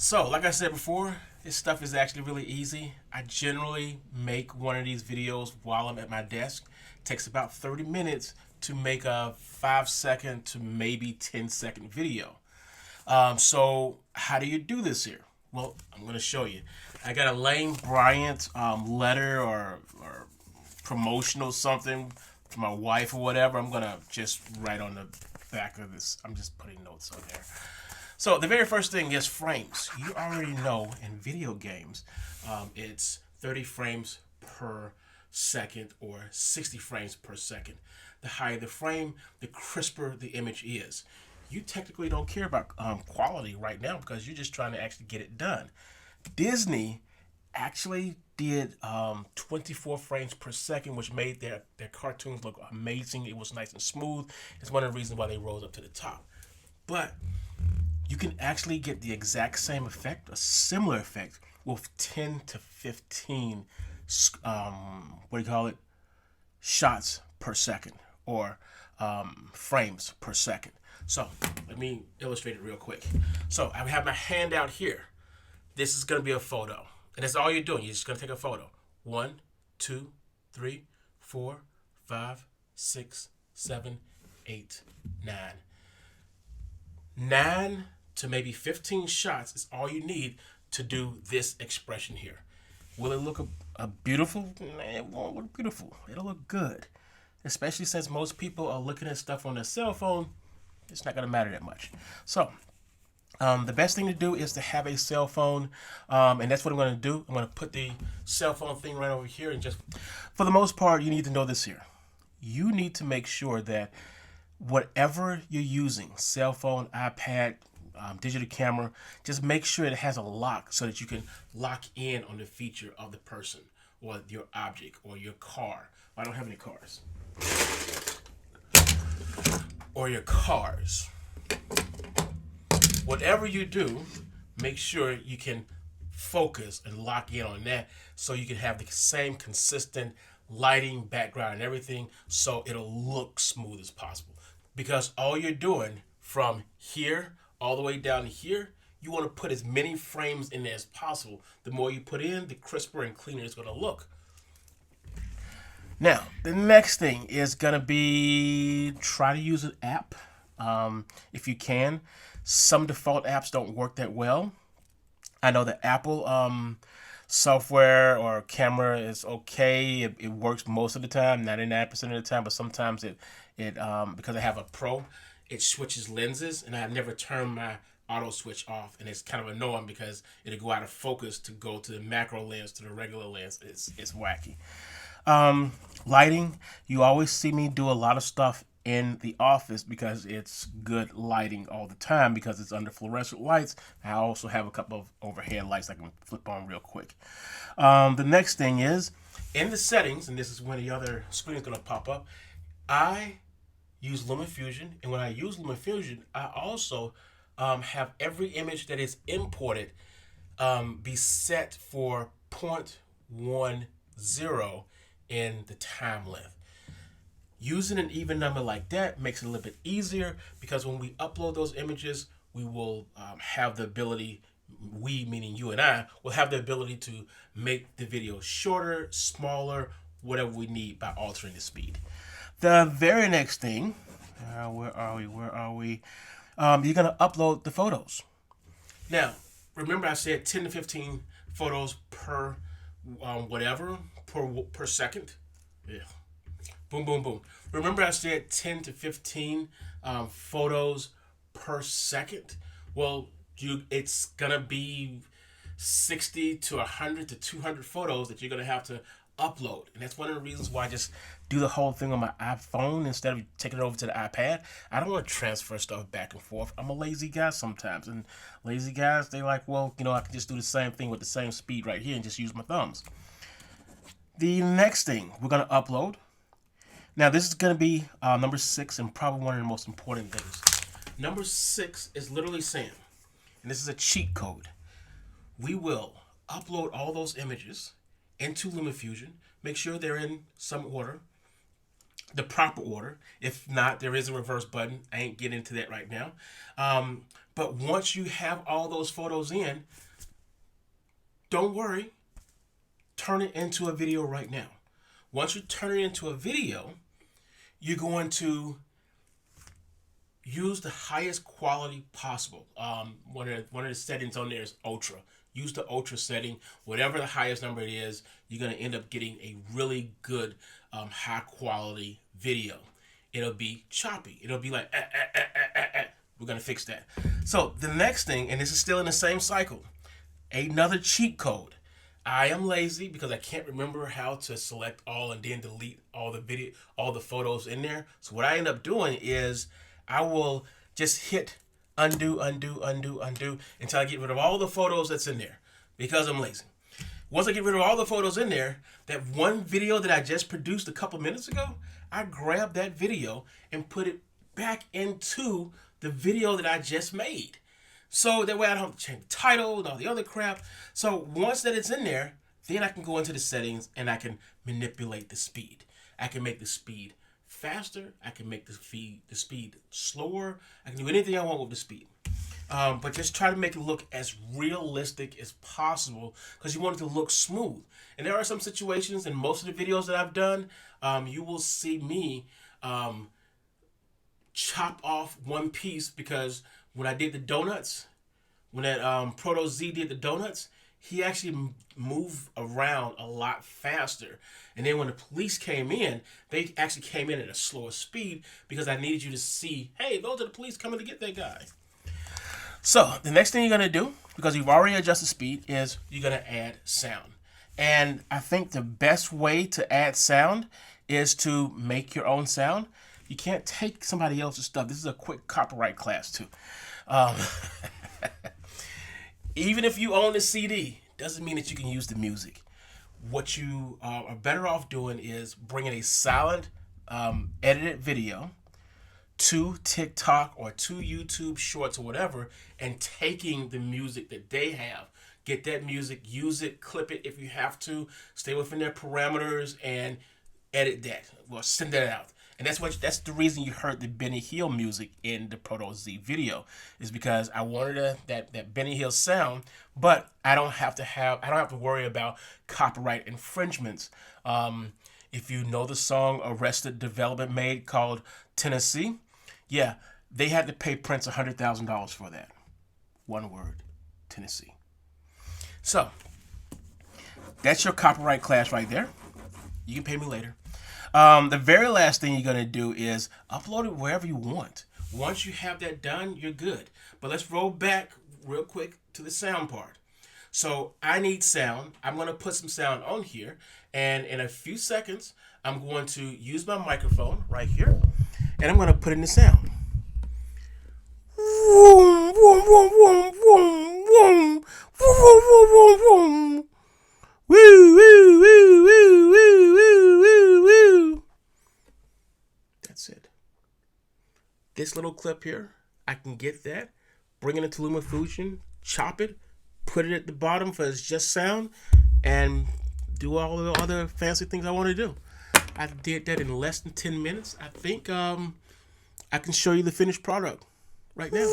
So, like I said before, this stuff is actually really easy. I generally make one of these videos while I'm at my desk. It takes about 30 minutes to make a 5 second to maybe 10-second video. So how do you do this here? Well, I'm going to show you. I got a Lane Bryant letter or promotional something for my wife or whatever. I'm going to just write on the back of this. I'm just putting notes on there. So the very first thing is frames. You already know in video games, it's 30 frames per second or 60 frames per second. The higher the frame, the crisper the image is. You technically don't care about quality right now because you're just trying to actually get it done. Disney actually did 24 frames per second, which made their cartoons look amazing. It was nice and smooth. It's one of the reasons why they rose up to the top. But you can actually get the exact same effect, a similar effect, with 10 to 15, shots per second or frames per second. So let me illustrate it real quick. So I have my hand out here. This is going to be a photo. And that's all you're doing. You're just going to take a photo. 1, 2, 3, 4, 5, 6, 7, 8, 9. 9 to maybe 15 shots is all you need to do this expression here. Will it look beautiful? It won't look beautiful. It'll look good. Especially since most people are looking at stuff on their cell phone, it's not going to matter that much. So, the best thing to do is to have a cell phone, and that's what I'm going to do. I'm going to put the cell phone thing right over here, and just, for the most part, you need to know this here. You need to make sure that whatever you're using, cell phone, iPad, digital camera, just make sure it has a lock so that you can lock in on the feature of the person or your object or your car. I don't have any cars. Or your cars. Whatever you do, make sure you can focus and lock in on that so you can have the same consistent lighting, background, and everything so it'll look smooth as possible. Because all you're doing from here all the way down to here, you want to put as many frames in there as possible. The more you put in, the crisper and cleaner it's going to look. Now, the next thing is going to be try to use an app if you can. Some default apps don't work that well. I know the Apple software or camera is okay. It works most of the time, 99% of the time, but sometimes it because I have a Pro, it switches lenses, and I have never turned my auto switch off, and it's kind of annoying because it'll go out of focus to go to the macro lens to the regular lens. It's wacky. Lighting, you always see me do a lot of stuff in the office because it's good lighting all the time because it's under fluorescent lights. I also have a couple of overhead lights I can flip on real quick. The next thing is in the settings, and this is when the other screen is going to pop up. I use LumaFusion, and when I use LumaFusion, I also have every image that is imported be set for 0.10 in the time length. Using an even number like that makes it a little bit easier because when we upload those images, we will have the ability, we meaning you and I, will have the ability to make the video shorter, smaller, whatever we need by altering the speed. The very next thing, where are we? You're going to upload the photos. Now, remember I said 10 to 15 photos per per second. Yeah. Boom, boom, boom. Remember I said 10 to 15 photos per second? Well, it's going to be 60 to 100 to 200 photos that you're going to have to upload. And that's one of the reasons why I just do the whole thing on my iPhone instead of taking it over to the iPad. I don't want to transfer stuff back and forth. I'm a lazy guy sometimes. And lazy guys, they like, well, I can just do the same thing with the same speed right here and just use my thumbs. The next thing we're going to upload. Now, this is going to be number 6 and probably one of the most important things. Number 6 is literally saying, and this is a cheat code, we will upload all those images into LumaFusion, make sure they're in some order, the proper order. If not, there is a reverse button. I ain't getting into that right now. But once you have all those photos in, don't worry. Turn it into a video right now. Once you turn it into a video, you're going to use the highest quality possible. One of the settings on there is ultra. Use the ultra setting. Whatever the highest number it is, you're going to end up getting a really good, high quality video. It'll be choppy. It'll be like, We're going to fix that. So the next thing, and this is still in the same cycle, another cheat code. I am lazy because I can't remember how to select all and then delete all the photos in there. So what I end up doing is I will just hit undo until I get rid of all the photos that's in there because I'm lazy. Once I get rid of all the photos in there, that one video that I just produced a couple minutes ago, I grab that video and put it back into the video that I just made. So that way I don't have to change the title and all the other crap. So once that it's in there, then I can go into the settings and I can manipulate the speed. I can make the speed faster. I can make the speed slower. I can do anything I want with the speed. But just try to make it look as realistic as possible because you want it to look smooth. And there are some situations in most of the videos that I've done, you will see me chop off one piece because when I did the donuts, when that Proto Z did the donuts, he actually moved around a lot faster. And then when the police came in, they actually came in at a slower speed because I needed you to see, hey, those are the police coming to get that guy. So the next thing you're going to do, because you've already adjusted speed, is you're going to add sound. And I think the best way to add sound is to make your own sound. You can't take somebody else's stuff. This is a quick copyright class too. Even if you own the CD, doesn't mean that you can use the music. What you are better off doing is bringing a silent edited video to TikTok or to YouTube Shorts or whatever and taking the music that they have. Get that music, use it, clip it if you have to, stay within their parameters and edit that. Well, send that out. And that's the reason you heard the Benny Hill music in the Proto Z video, is because I wanted that Benny Hill sound, but I don't have to worry about copyright infringements. If you know the song Arrested Development made called Tennessee, yeah, they had to pay Prince $100,000 for that. One word, Tennessee. So that's your copyright class right there. You can pay me later. The very last thing you're going to do is upload it wherever you want. Once you have that done, you're good. But let's roll back real quick to the sound part. So I need sound. I'm going to put some sound on here. And in a few seconds, I'm going to use my microphone right here. And I'm going to put in the sound. That's it. This little clip here, I can get that, bring it into LumaFusion, chop it, put it at the bottom for it's just sound, and do all the other fancy things I want to do. I did that in less than 10 minutes. I think I can show you the finished product right now.